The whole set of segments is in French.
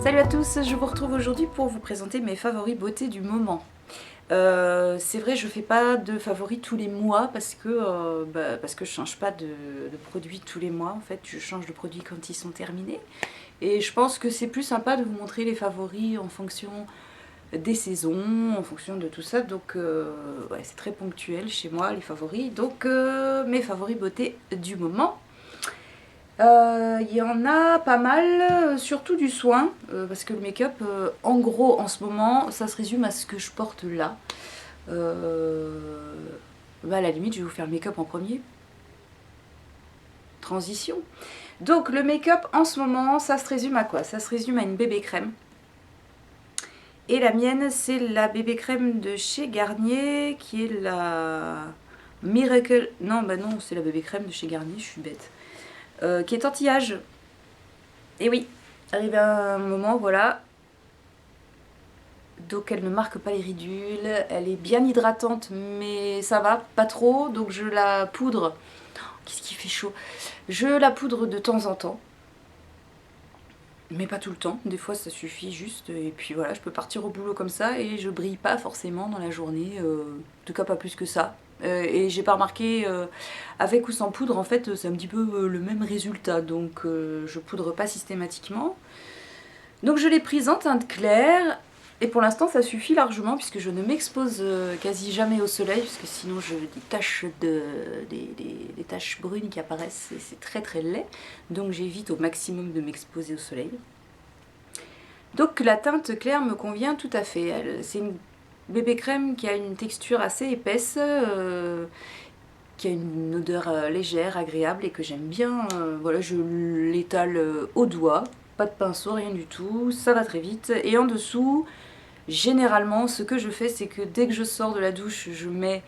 Salut à tous, je vous retrouve aujourd'hui pour vous présenter mes favoris beauté du moment. C'est vrai, je fais pas de favoris tous les mois parce que je change pas de produits tous les mois. En fait, je change de produits quand ils sont terminés. Et je pense que c'est plus sympa de vous montrer les favoris en fonction des saisons, en fonction de tout ça. Donc ouais, c'est très ponctuel chez moi les favoris. Donc mes favoris beauté du moment. Il y en a pas mal, surtout du soin, parce que le make-up, en gros, en ce moment, ça se résume à ce que je porte là. À la limite, je vais vous faire le make-up en premier. Transition. Donc, le make-up, en ce moment, ça se résume à quoi? Ça se résume à une bébé crème. Et la mienne, c'est la bébé crème de chez Garnier, qui est la Miracle... Non, bah non, c'est la bébé crème de chez Garnier, je suis bête. Qui est anti-âge. Et oui, arrivé à un moment, voilà. Donc elle ne marque pas les ridules, elle est bien hydratante, mais ça va, pas trop. Donc je la poudre. Qu'est-ce qui fait chaud? Je la poudre de temps en temps. Mais pas tout le temps, des fois ça suffit juste. Et puis voilà, je peux partir au boulot comme ça et je brille pas forcément dans la journée. En tout cas pas plus que ça. Et j'ai pas remarqué, avec ou sans poudre, en fait, c'est un petit peu le même résultat. Donc je poudre pas systématiquement. Donc je l'ai prise en teinte claire. Et pour l'instant ça suffit largement puisque je ne m'expose quasi jamais au soleil, parce que sinon j'ai des taches, des taches brunes qui apparaissent et c'est très très laid. Donc j'évite au maximum de m'exposer au soleil. Donc la teinte claire me convient tout à fait. C'est une bébé crème qui a une texture assez épaisse, qui a une odeur légère, agréable et que j'aime bien. Voilà, je l'étale au doigt, pas de pinceau, rien du tout, ça va très vite. Et en dessous, généralement, ce que je fais, c'est que dès que je sors de la douche, je mets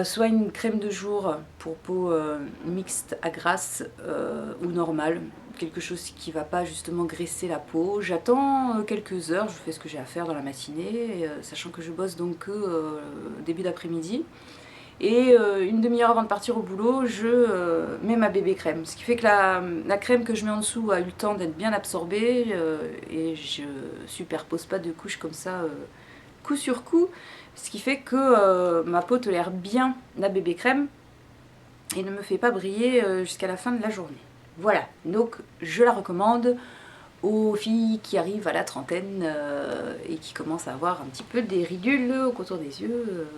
soit une crème de jour pour peau mixte à grasse ou normale, quelque chose qui va pas justement graisser la peau. J'attends quelques heures, je fais ce que j'ai à faire dans la matinée, sachant que je bosse donc début d'après-midi. Et une demi-heure avant de partir au boulot, je mets ma bébé crème. Ce qui fait que la crème que je mets en dessous a eu le temps d'être bien absorbée et je superpose pas de couches comme ça coup sur coup. Ce qui fait que ma peau tolère bien la bébé crème et ne me fait pas briller jusqu'à la fin de la journée. Voilà, donc je la recommande aux filles qui arrivent à la trentaine et qui commencent à avoir un petit peu des ridules au contour des yeux.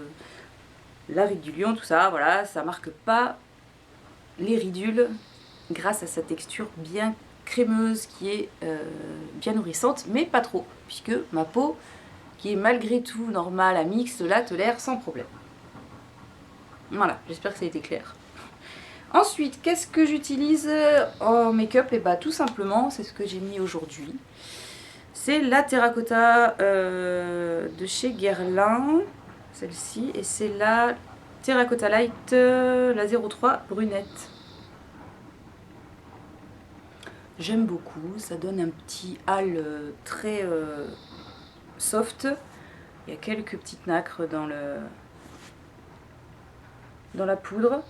La ride du lion, tout ça, voilà, ça marque pas les ridules grâce à sa texture bien crémeuse qui est bien nourrissante, mais pas trop, puisque ma peau, qui est malgré tout normale à mixte, la tolère sans problème. Voilà, j'espère que ça a été clair. Ensuite, qu'est-ce que j'utilise en make-up? Et bah tout simplement, c'est ce que j'ai mis aujourd'hui. C'est la terracotta de chez Guerlain, celle-ci, et c'est la Terracotta Light, la 03 brunette. J'aime beaucoup, ça donne un petit hâle très soft. Il y a quelques petites nacres dans la poudre.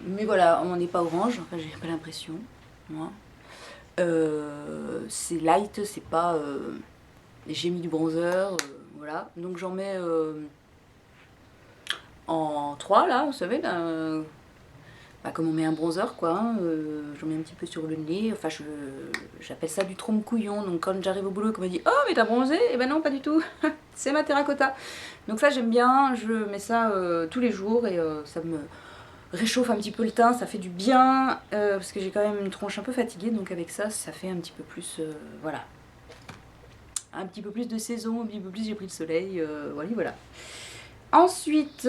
Mais voilà, on n'est pas orange, enfin j'ai pas l'impression, moi. C'est light, c'est pas... j'ai mis du bronzer, voilà. Donc j'en mets en 3 là, vous savez, là, comme on met un bronzer quoi, hein, j'en mets un petit peu sur le nez, enfin j'appelle ça du trompe-couillon. Donc quand j'arrive au boulot qu'on me dit « Oh mais t'as bronzé ?» Eh ben non, pas du tout, c'est ma terracotta. Donc ça j'aime bien, je mets ça tous les jours et ça me réchauffe un petit peu le teint, ça fait du bien, parce que j'ai quand même une tronche un peu fatiguée, donc avec ça, ça fait un petit peu plus, voilà. Un petit peu plus de saison, un petit peu plus j'ai pris le soleil, voilà, voilà. Ensuite,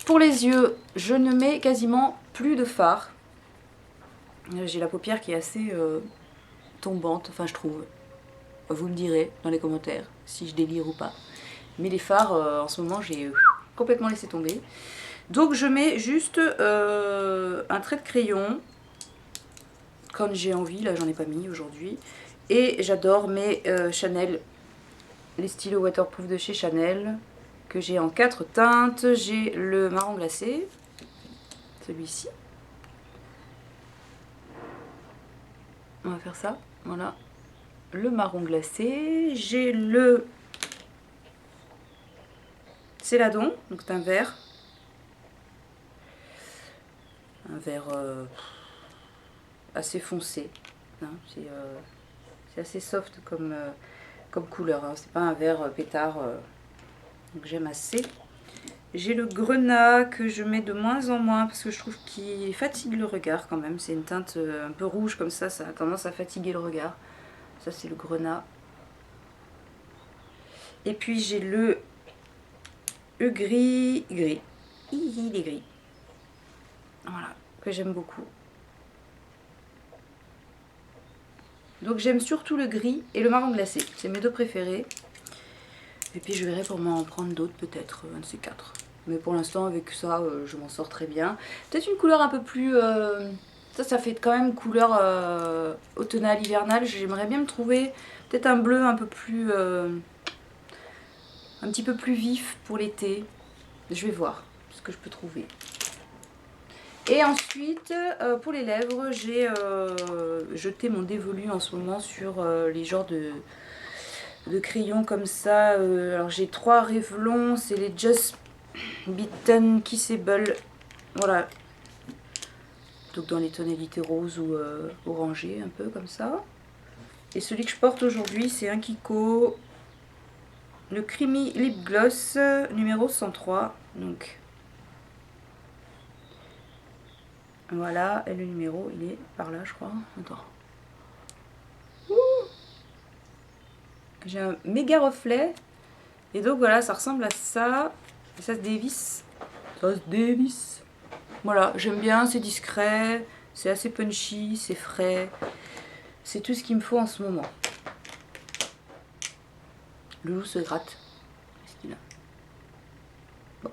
pour les yeux, je ne mets quasiment plus de fard. J'ai la paupière qui est assez tombante, enfin je trouve. Vous me direz dans les commentaires si je délire ou pas. Mais les fards, en ce moment, j'ai complètement laissé tomber. Donc je mets juste un trait de crayon quand j'ai envie, là j'en ai pas mis aujourd'hui. Et j'adore mes Chanel, les stylos waterproof de chez Chanel, que j'ai en 4 teintes. J'ai le marron glacé, celui-ci. On va faire ça, voilà. le marron glacé, j'ai le Céladon, donc c'est un vert assez foncé, hein, c'est assez soft comme couleur, hein. C'est pas un vert pétard, donc j'aime assez. J'ai le grenat que je mets de moins en moins parce que je trouve qu'il fatigue le regard quand même. C'est une teinte un peu rouge comme ça a tendance à fatiguer le regard. Ça c'est le grenat. Et puis j'ai le gris. Il est gris. Voilà, que j'aime beaucoup. Donc j'aime surtout le gris et le marron glacé. C'est mes deux préférés. Et puis je verrai pour m'en prendre d'autres peut-être, un de ces quatre. Mais pour l'instant avec ça je m'en sors très bien. Peut-être une couleur un peu plus... ça fait quand même couleur automnale, hivernale. J'aimerais bien me trouver peut-être un bleu un peu plus... un petit peu plus vif pour l'été. Je vais voir ce que je peux trouver. Et ensuite, pour les lèvres, j'ai jeté mon dévolu en ce moment sur les genres de crayons comme ça. Alors j'ai 3 Revlon, c'est les Just Bitten Kissable. Voilà. Donc dans les tonalités roses ou orangées, un peu comme ça. Et celui que je porte aujourd'hui, c'est un Kiko. Le Creamy Lip Gloss numéro 103. Donc voilà, et le numéro, il est par là, je crois. Attends. J'ai un méga reflet. Et donc voilà, ça ressemble à ça. Et ça se dévisse. Ça se dévisse. Voilà, j'aime bien, c'est discret. C'est assez punchy, c'est frais. C'est tout ce qu'il me faut en ce moment. Le loup se gratte. Bon.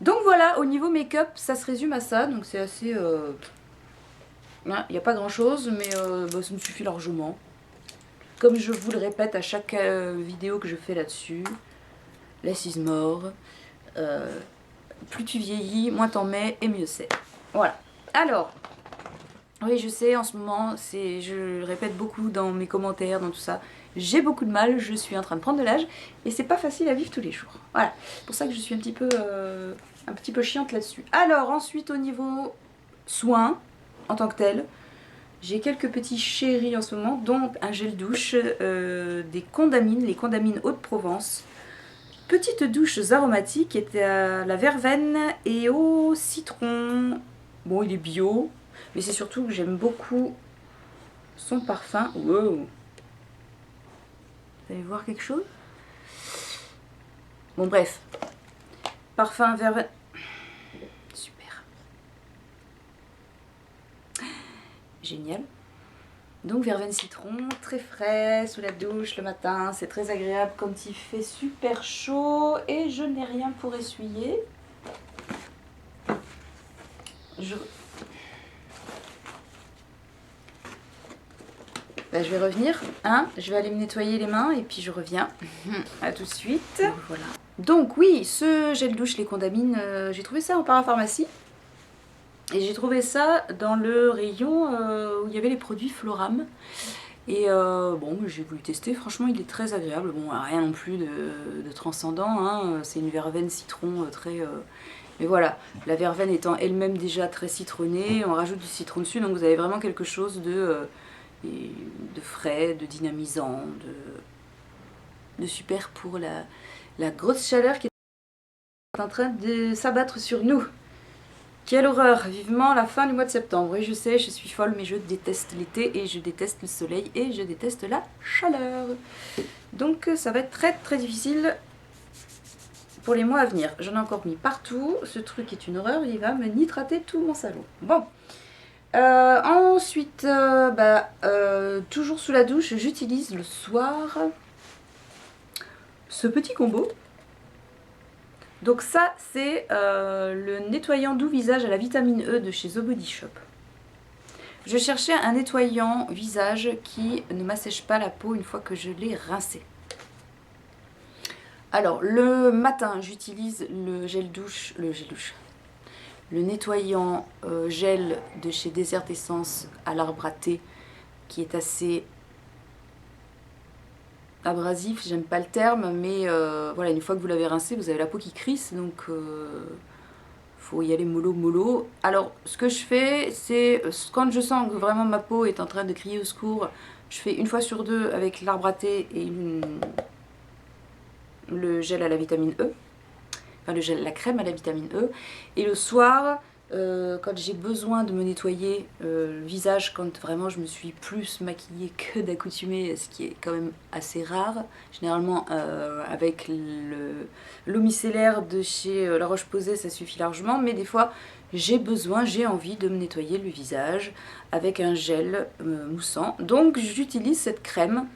Donc voilà, au niveau make-up, ça se résume à ça. Donc c'est assez... il n'y a pas grand-chose, mais bah, ça me suffit largement. Comme je vous le répète à chaque vidéo que je fais là-dessus, less is more. Plus tu vieillis, moins t'en mets et mieux c'est. Voilà. Alors, oui je sais en ce moment, je le répète beaucoup dans mes commentaires, dans tout ça, j'ai beaucoup de mal, je suis en train de prendre de l'âge et c'est pas facile à vivre tous les jours. Voilà, c'est pour ça que je suis un petit peu chiante là-dessus. Alors ensuite au niveau soins, en tant que tel, j'ai quelques petits chéris en ce moment, dont un gel douche, des condamines, les condamines Haute-Provence. Petites douches aromatiques qui étaient à la verveine et au citron. Bon, il est bio, mais c'est surtout que j'aime beaucoup son parfum. Wow. Vous allez voir quelque chose? Bon, bref. Parfum verveine. Super. Génial. Donc verveine citron, très frais, sous la douche le matin, c'est très agréable quand il fait super chaud et je n'ai rien pour essuyer. Bah, je vais revenir, hein, je vais aller me nettoyer les mains et puis je reviens. À tout de suite. Voilà. Donc oui, ce gel douche les condamines, j'ai trouvé ça en parapharmacie. Et j'ai trouvé ça dans le rayon où il y avait les produits Floram. Et bon, j'ai voulu tester, franchement il est très agréable. Bon, rien non plus de transcendant, hein. C'est une verveine citron très... Mais voilà, la verveine étant elle-même déjà très citronnée, on rajoute du citron dessus, donc vous avez vraiment quelque chose de frais, de dynamisant, de super pour la grosse chaleur qui est en train de s'abattre sur nous. Quelle horreur! Vivement la fin du mois de septembre. Oui, je sais, je suis folle, mais je déteste l'été et je déteste le soleil et je déteste la chaleur. Donc ça va être très très difficile pour les mois à venir. J'en ai encore mis partout. Ce truc est une horreur, il va me nitrater tout mon salon. Bon. Ensuite, toujours sous la douche, j'utilise le soir ce petit combo. Donc ça, c'est le nettoyant doux visage à la vitamine E de chez The Body Shop. Je cherchais un nettoyant visage qui ne m'assèche pas la peau une fois que je l'ai rincé. Alors, le matin, j'utilise le nettoyant gel de chez Desert Essence à l'arbre à thé, qui est assez abrasif, j'aime pas le terme, mais voilà, une fois que vous l'avez rincé, vous avez la peau qui crisse, donc faut y aller mollo mollo. Alors ce que je fais, c'est quand je sens que vraiment ma peau est en train de crier au secours, je fais une fois sur deux avec l'arbre à thé et le gel à la vitamine E, enfin la crème à la vitamine E, et le soir, quand j'ai besoin de me nettoyer le visage, quand vraiment je me suis plus maquillée que d'accoutumée, ce qui est quand même assez rare, généralement avec l'eau micellaire de chez La Roche-Posay ça suffit largement, mais des fois j'ai envie de me nettoyer le visage avec un gel moussant, donc j'utilise cette crème,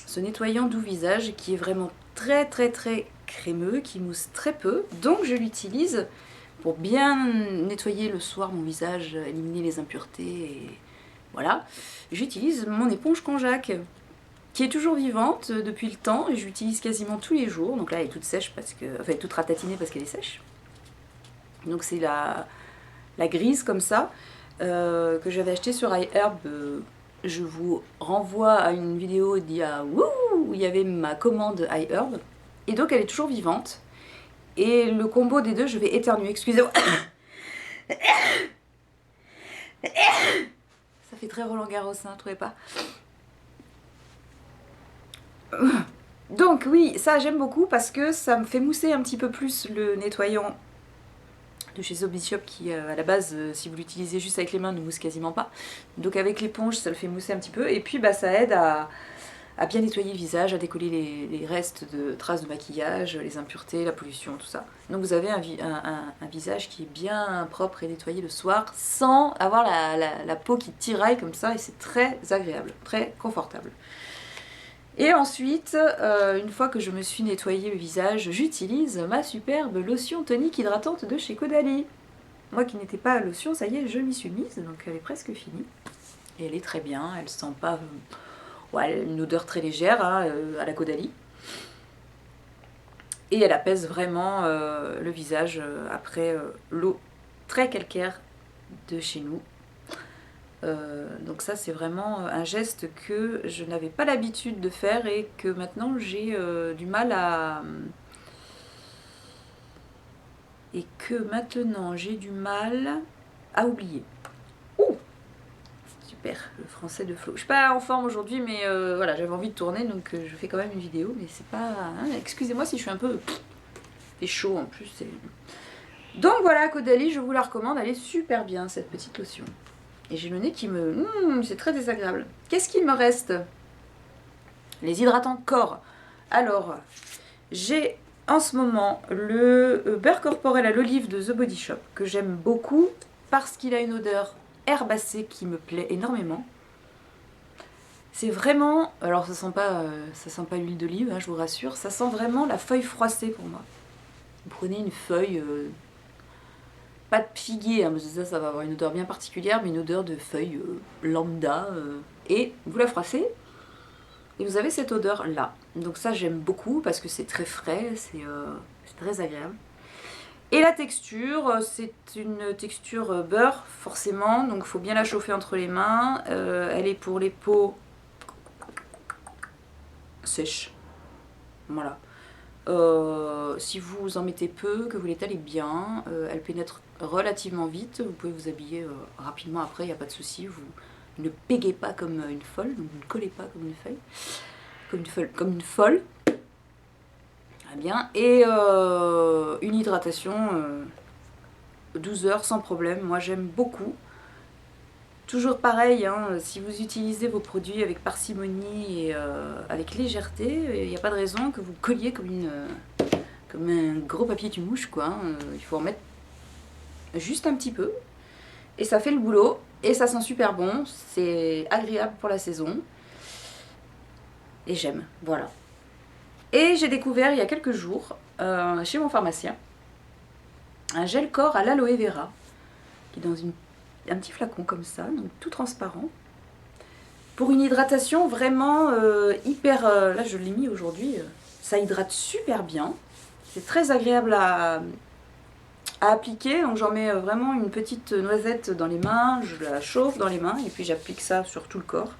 ce nettoyant doux visage qui est vraiment très très très crémeux, qui mousse très peu, donc je l'utilise pour bien nettoyer le soir mon visage, éliminer les impuretés et voilà. J'utilise mon éponge Konjac qui est toujours vivante depuis le temps et j'utilise quasiment tous les jours. Donc là elle est toute sèche parce que, enfin toute ratatinée parce qu'elle est sèche. Donc c'est la grise comme ça que j'avais acheté sur iHerb. Je vous renvoie à une vidéo d'il y a où il y avait ma commande iHerb et donc elle est toujours vivante. Et le combo des deux, je vais éternuer, excusez-moi. Ça fait très Roland Garros, hein, trouvez pas? Donc oui, ça j'aime beaucoup parce que ça me fait mousser un petit peu plus le nettoyant de chez The Body Shop qui à la base, si vous l'utilisez juste avec les mains, ne mousse quasiment pas. Donc avec l'éponge, ça le fait mousser un petit peu et puis bah, ça aide à bien nettoyer le visage, à décoller les restes de traces de maquillage, les impuretés, la pollution, tout ça. Donc vous avez un visage qui est bien propre et nettoyé le soir sans avoir la peau qui tiraille comme ça et c'est très agréable, très confortable. Et ensuite, une fois que je me suis nettoyé le visage, j'utilise ma superbe lotion tonique hydratante de chez Caudalie. Moi qui n'étais pas à lotion, ça y est, je m'y suis mise, donc elle est presque finie. Et elle est très bien, elle sent pas... Ouais, elle a une odeur très légère hein, à la Caudalie. Et elle apaise vraiment le visage après l'eau très calcaire de chez nous. Donc ça c'est vraiment un geste que je n'avais pas l'habitude de faire et que maintenant j'ai du mal à... oublier. Super, le français de Flo. Je suis pas en forme aujourd'hui, mais voilà, j'avais envie de tourner, donc je fais quand même une vidéo, mais c'est pas... Hein, excusez-moi si je suis un peu... C'est chaud en plus. Donc voilà, Caudalie, je vous la recommande, elle est super bien, cette petite lotion. Et j'ai le nez qui me... c'est très désagréable. Qu'est-ce qu'il me reste? Les hydratants corps. Alors, j'ai en ce moment le beurre corporel à l'olive de The Body Shop, que j'aime beaucoup, parce qu'il a une odeur herbacée qui me plaît énormément. C'est vraiment, alors ça sent pas l'huile d'olive, hein, je vous rassure, ça sent vraiment la feuille froissée pour moi. Vous prenez une feuille, pas de figuier, hein, parce que ça va avoir une odeur bien particulière, mais une odeur de feuille lambda, et vous la froissez, et vous avez cette odeur là. Donc ça j'aime beaucoup parce que c'est très frais, c'est très agréable. Et la texture, c'est une texture beurre, forcément, donc il faut bien la chauffer entre les mains. Elle est pour les peaux sèches. Voilà. Si vous en mettez peu, que vous l'étalez bien, elle pénètre relativement vite. Vous pouvez vous habiller rapidement après, il n'y a pas de souci. Vous ne pégez pas comme une folle, donc vous ne collez pas comme une feuille. Comme une folle. Très bien. Et une hydratation 12 heures sans problème. Moi j'aime beaucoup. Toujours pareil, hein, si vous utilisez vos produits avec parcimonie et avec légèreté, il n'y a pas de raison que vous colliez comme un gros papier de mouche, quoi. Hein. Il faut en mettre juste un petit peu. Et ça fait le boulot. Et ça sent super bon. C'est agréable pour la saison. Et j'aime, voilà. Et j'ai découvert il y a quelques jours, chez mon pharmacien, un gel corps à l'aloe vera, qui est dans un petit flacon comme ça, donc tout transparent, pour une hydratation vraiment hyper... là je l'ai mis aujourd'hui, ça hydrate super bien, c'est très agréable à appliquer, donc j'en mets vraiment une petite noisette dans les mains, je la chauffe dans les mains, et puis j'applique ça sur tout le corps.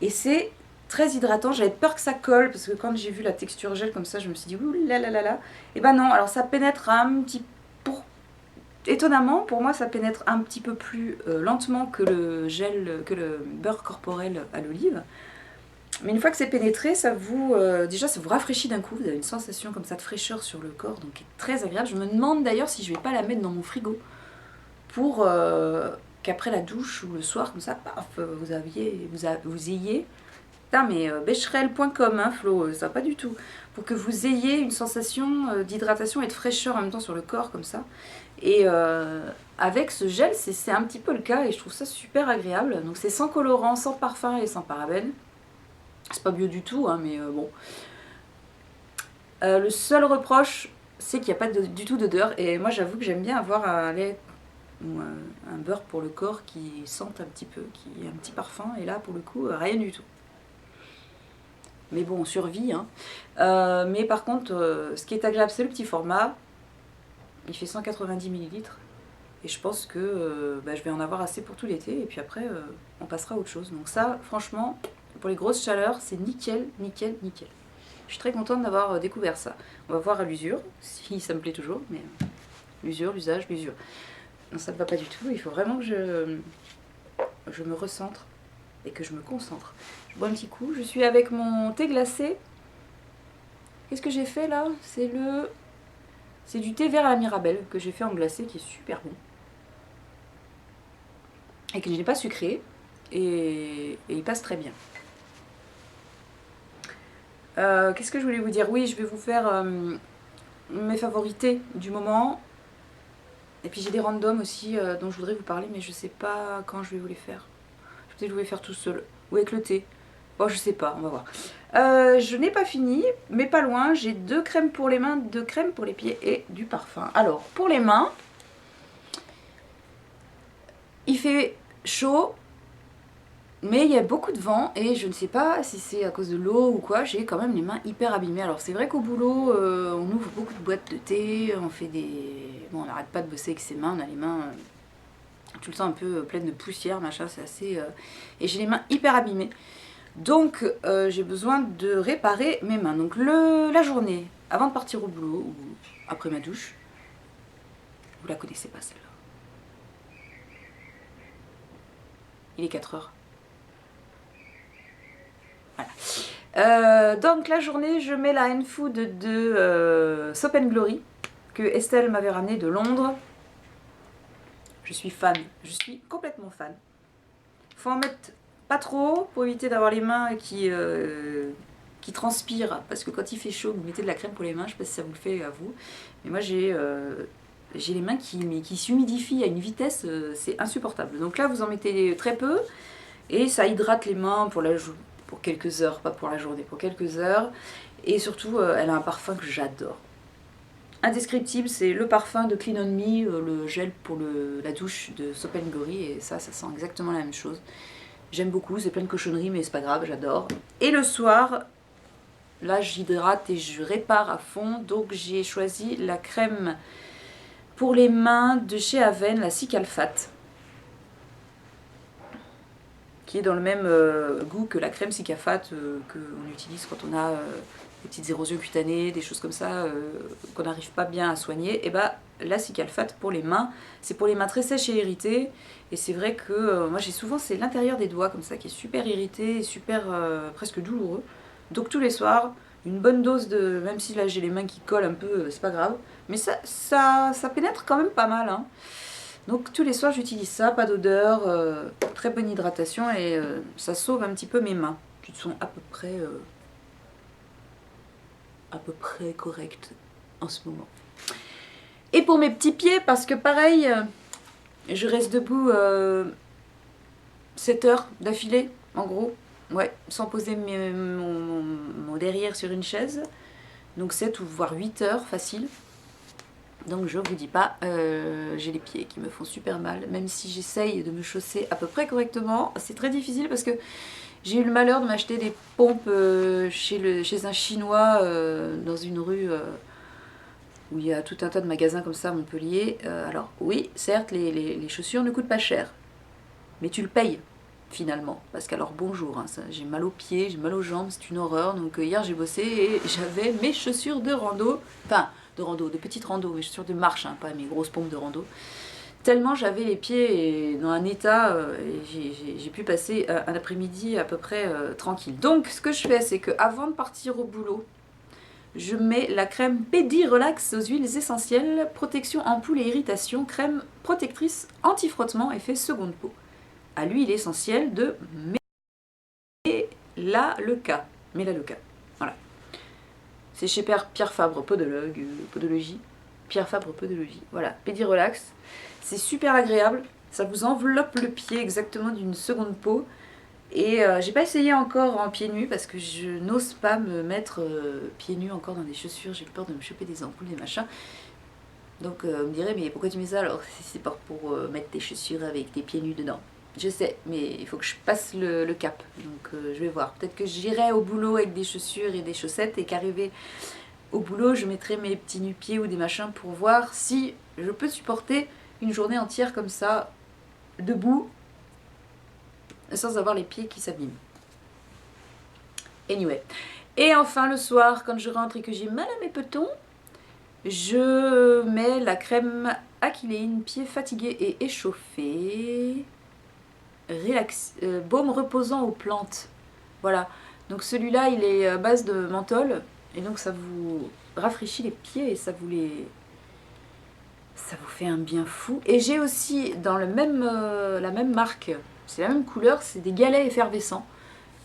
Et c'est très hydratant. J'avais peur que ça colle parce que quand j'ai vu la texture gel comme ça, je me suis dit ouh là là là là. Et ben non, alors ça pénètre un petit étonnamment, pour moi, ça pénètre un petit peu plus lentement que le gel, que le beurre corporel à l'olive. Mais une fois que c'est pénétré, ça vous déjà ça vous rafraîchit d'un coup. Vous avez une sensation comme ça de fraîcheur sur le corps, donc qui est très agréable. Je me demande d'ailleurs si je vais pas la mettre dans mon frigo pour qu'après la douche ou le soir, comme ça, paf, vous ayez. Putain, mais becherel.com, hein, Flo, ça va pas du tout. Pour que vous ayez une sensation d'hydratation et de fraîcheur en même temps sur le corps, comme ça. Et avec ce gel, c'est un petit peu le cas et je trouve ça super agréable. Donc c'est sans colorant, sans parfum et sans parabènes. C'est pas bio du tout, hein, mais bon. Le seul reproche, c'est qu'il n'y a pas du tout d'odeur. Et moi, j'avoue que j'aime bien avoir un lait ou un beurre pour le corps qui sente un petit peu, qui a un petit parfum. Et là, pour le coup, rien du tout. Mais bon, on survit. Hein. Mais par contre, ce qui est agréable, c'est le petit format. Il fait 190 ml. Et je pense que je vais en avoir assez pour tout l'été. Et puis après, on passera à autre chose. Donc ça, franchement, pour les grosses chaleurs, c'est nickel, nickel, nickel. Je suis très contente d'avoir découvert ça. On va voir à l'usure, si ça me plaît toujours. Mais l'usure, l'usage, l'usure. Non, ça ne va pas du tout. Il faut vraiment que je me recentre et que je me concentre. Je bois un petit coup. Je suis avec mon thé glacé. Qu'est-ce que j'ai fait là? C'est du thé vert à la mirabelle que j'ai fait en glacé qui est super bon. Et que je n'ai pas sucré. Et il passe très bien. Qu'est-ce que je voulais vous dire? Oui, je vais vous faire mes favorités du moment. Et puis j'ai des randoms aussi dont je voudrais vous parler, mais je sais pas quand je vais vous les faire. Peut-être vous les faire tout seul. Ou avec le thé. Bon, je sais pas, on va voir. Je n'ai pas fini, mais pas loin. J'ai 2 crèmes pour les mains, 2 crèmes pour les pieds et du parfum. Alors, pour les mains, il fait chaud, mais il y a beaucoup de vent et je ne sais pas si c'est à cause de l'eau ou quoi, j'ai quand même les mains hyper abîmées. Alors c'est vrai qu'au boulot, on ouvre beaucoup de boîtes de thé, on fait des... Bon, on n'arrête pas de bosser avec ses mains, on a les mains tout le temps un peu pleines de poussière, machin, c'est assez... Et j'ai les mains hyper abîmées. Donc j'ai besoin de réparer mes mains. Donc la journée, avant de partir au boulot, ou après ma douche, vous la connaissez pas celle-là. Il est 4 heures. Voilà. Donc la journée, je mets la N-Food de Soap & Glory, que Estelle m'avait ramené de Londres. Je suis fan, je suis complètement fan. Faut en mettre pas trop pour éviter d'avoir les mains qui transpirent, parce que quand il fait chaud, vous mettez de la crème pour les mains, je sais pas si ça vous le fait à vous, mais moi j'ai les mains qui s'humidifient à une vitesse, c'est insupportable. Donc là vous en mettez très peu, et ça hydrate les mains pour quelques heures, pas pour la journée, pour quelques heures, et surtout elle a un parfum que j'adore. Indescriptible, c'est le parfum de Clean On Me, le gel pour la douche de Soap & Glory, et ça sent exactement la même chose. J'aime beaucoup, c'est plein de cochonneries, mais c'est pas grave, j'adore. Et le soir, là j'hydrate et je répare à fond, donc j'ai choisi la crème pour les mains de chez Aven, la Cicalfate, qui est dans le même goût que la crème Cicalfate qu'on utilise quand on a des petites érosions cutanées, des choses comme ça qu'on n'arrive pas bien à soigner. Et bah la Cicalfate pour les mains, c'est pour les mains très sèches et irritées. Et c'est vrai que moi j'ai souvent, c'est l'intérieur des doigts comme ça qui est super irrité, super presque douloureux. Donc tous les soirs, une bonne dose de, même si là j'ai les mains qui collent un peu, c'est pas grave, mais ça pénètre quand même pas mal. Hein. Donc tous les soirs j'utilise ça, pas d'odeur, très bonne hydratation et ça sauve un petit peu mes mains, qui sont à peu près correctes en ce moment. Et pour mes petits pieds, parce que pareil, je reste debout 7 heures d'affilée, en gros, ouais, sans poser mon derrière sur une chaise, donc 7 ou voire 8 heures facile. Donc je vous dis pas, j'ai les pieds qui me font super mal, même si j'essaye de me chausser à peu près correctement, c'est très difficile parce que j'ai eu le malheur de m'acheter des pompes chez un Chinois dans une rue où il y a tout un tas de magasins comme ça à Montpellier. Alors oui, certes, les chaussures ne coûtent pas cher, mais tu le payes. finalement. Parce qu'alors bonjour, hein, j'ai mal aux pieds, j'ai mal aux jambes, c'est une horreur. Donc hier j'ai bossé et j'avais mes chaussures de rando, enfin de rando, de petites rando, mes chaussures de marche, hein, pas mes grosses pompes de rando. Tellement j'avais les pieds dans un état, j'ai pu passer un après-midi à peu près tranquille. Donc ce que je fais, c'est que avant de partir au boulot, je mets la crème Pedi Relax aux huiles essentielles, protection ampoule et irritation, crème protectrice anti-frottement, effet seconde peau, à l'huile essentielle de Melaleuca. Melaleuca, voilà. C'est chez Pierre Fabre, podologie. Pierre Fabre, podologie. Voilà, Pedi Relax. C'est super agréable. Ça vous enveloppe le pied exactement d'une seconde peau. Et j'ai pas essayé encore en pieds nus parce que je n'ose pas me mettre pieds nus encore dans des chaussures. J'ai peur de me choper des ampoules, des machins. Donc vous me direz, mais pourquoi tu mets ça alors si c'est pas pour mettre des chaussures avec des pieds nus dedans? Je sais, mais il faut que je passe le cap. Donc je vais voir. Peut-être que j'irai au boulot avec des chaussures et des chaussettes et qu'arrivé au boulot, je mettrai mes petits nu-pieds ou des machins pour voir si je peux supporter une journée entière comme ça, debout, sans avoir les pieds qui s'abîment. Anyway. Et enfin, le soir, quand je rentre et que j'ai mal à mes petons, je mets la crème Aquiline, pieds fatigués et échauffés. Baume reposant aux plantes. Voilà. Donc celui-là, il est à base de menthol. Et donc ça vous rafraîchit les pieds et ça vous fait un bien fou. Et j'ai aussi dans la même marque, c'est la même couleur, c'est des galets effervescents.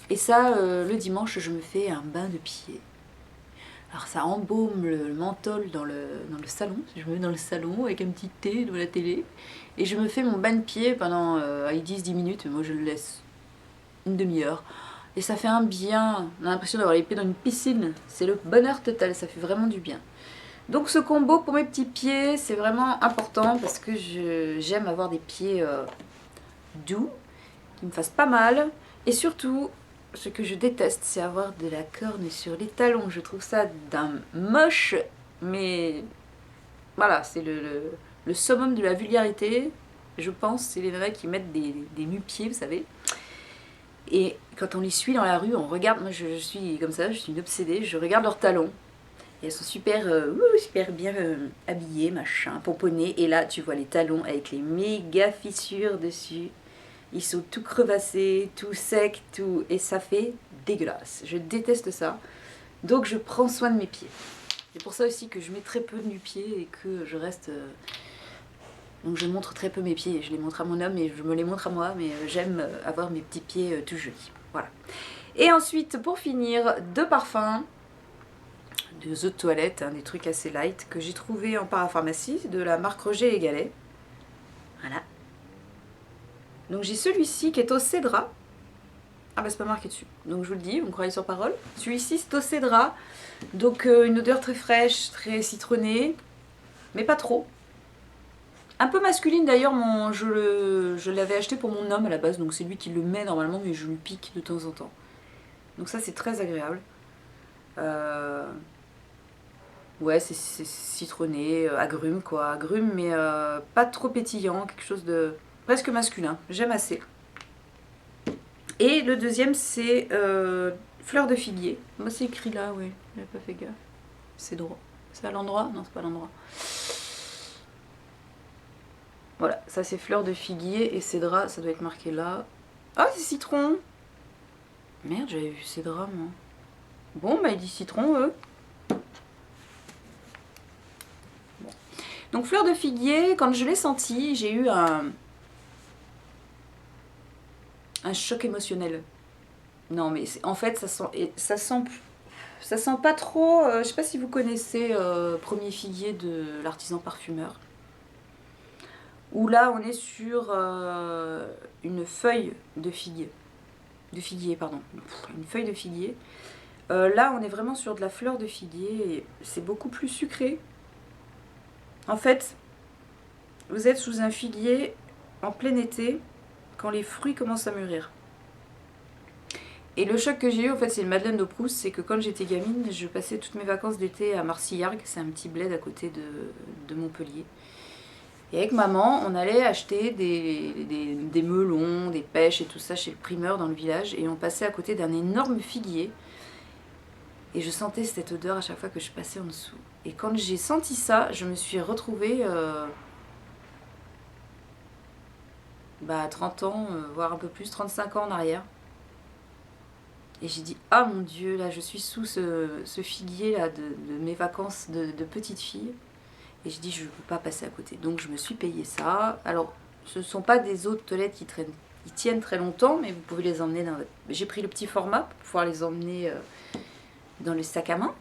Et ça, le dimanche, je me fais un bain de pied. Alors ça embaume le menthol dans le salon. Je me mets dans le salon avec un petit thé devant la télé. Et je me fais mon bain de pied pendant 10 minutes. Moi je le laisse une demi-heure. Et ça fait un bien. On a l'impression d'avoir les pieds dans une piscine. C'est le bonheur total, ça fait vraiment du bien. Donc ce combo pour mes petits pieds, c'est vraiment important parce que j'aime avoir des pieds doux, qui me fassent pas mal. Et surtout, ce que je déteste, c'est avoir de la corne sur les talons. Je trouve ça d'un moche, mais voilà, c'est le summum de la vulgarité. Je pense, c'est les nanas qui mettent des nu-pieds, vous savez. Et quand on les suit dans la rue, on regarde, moi je suis comme ça, je suis une obsédée, je regarde leurs talons. Et elles sont super bien habillées, machin, pomponnées. Et là, tu vois les talons avec les méga fissures dessus. Ils sont tout crevassés, tout secs, tout... Et ça fait dégueulasse. Je déteste ça. Donc je prends soin de mes pieds. C'est pour ça aussi que je mets très peu de nu-pieds et que je reste... Donc je montre très peu mes pieds. Je les montre à mon homme et je me les montre à moi. Mais j'aime avoir mes petits pieds tout jolis. Voilà. Et ensuite, pour finir, deux parfums. Deux eaux de toilette, hein, des trucs assez light que j'ai trouvé en parapharmacie de la marque Roger et Gallet. Voilà. Donc j'ai celui-ci qui est au cédra. Ah bah c'est pas marqué dessus. Donc je vous le dis, vous me croyez sur parole. Celui-ci c'est au cédra. Donc une odeur très fraîche, très citronnée. Mais pas trop. Un peu masculine d'ailleurs, je l'avais acheté pour mon homme à la base. Donc c'est lui qui le met normalement, mais je lui pique de temps en temps. Donc ça c'est très agréable. Ouais, c'est citronné, agrumes quoi, agrumes mais pas trop pétillant, quelque chose de presque masculin, j'aime assez. Et le deuxième c'est fleur de figuier. Moi c'est écrit là, oui, j'avais pas fait gaffe. C'est drôle. C'est à l'endroit? Non, c'est pas à l'endroit. Voilà, ça c'est fleur de figuier et cédra, ça doit être marqué là. Ah, c'est citron! Merde, j'avais vu cédra moi. Bon, bah il dit citron, eux. Donc fleur de figuier, quand je l'ai senti, j'ai eu un choc émotionnel. Non mais en fait ça sent pas trop, je sais pas si vous connaissez Premier Figuier de l'artisan parfumeur. Où là on est sur une feuille de figuier. Une feuille de figuier. Là on est vraiment sur de la fleur de figuier et c'est beaucoup plus sucré. En fait, vous êtes sous un figuier en plein été, quand les fruits commencent à mûrir. Et le choc que j'ai eu, en fait, c'est une Madeleine de Proust, c'est que quand j'étais gamine, je passais toutes mes vacances d'été à Marcillargues, c'est un petit bled à côté de Montpellier. Et avec maman, on allait acheter des des melons, des pêches et tout ça chez le primeur dans le village. Et on passait à côté d'un énorme figuier. Et je sentais cette odeur à chaque fois que je passais en dessous. Et quand j'ai senti ça, je me suis retrouvée à 30 ans, voire un peu plus, 35 ans en arrière. Et j'ai dit, ah mon Dieu, là je suis sous ce figuier là de mes vacances de petite fille. Et j'ai dit, je ne peux pas passer à côté. Donc je me suis payé ça. Alors, ce ne sont pas des eaux de toilette qui tiennent très longtemps, mais vous pouvez les emmener dans votre... J'ai pris le petit format pour pouvoir les emmener dans le sac à main.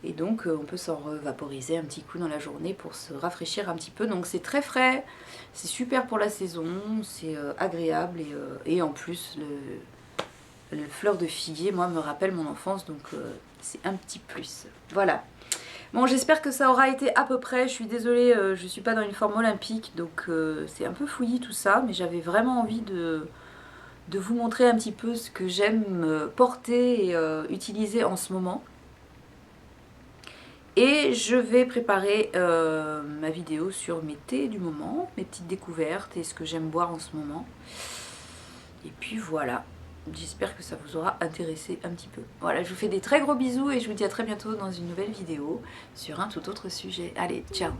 Et donc on peut s'en vaporiser un petit coup dans la journée pour se rafraîchir un petit peu. Donc c'est très frais, c'est super pour la saison, c'est agréable et en plus le fleur de figuier, moi, me rappelle mon enfance, donc c'est un petit plus. Voilà. Bon, j'espère que ça aura été à peu près. Je suis désolée, je suis pas dans une forme olympique, donc c'est un peu fouillis tout ça, mais j'avais vraiment envie de vous montrer un petit peu ce que j'aime porter et utiliser en ce moment. Et je vais préparer ma vidéo sur mes thés du moment, mes petites découvertes et ce que j'aime boire en ce moment. Et puis voilà, j'espère que ça vous aura intéressé un petit peu. Voilà, je vous fais des très gros bisous et je vous dis à très bientôt dans une nouvelle vidéo sur un tout autre sujet. Allez, ciao!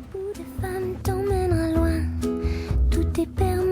Tout est permis.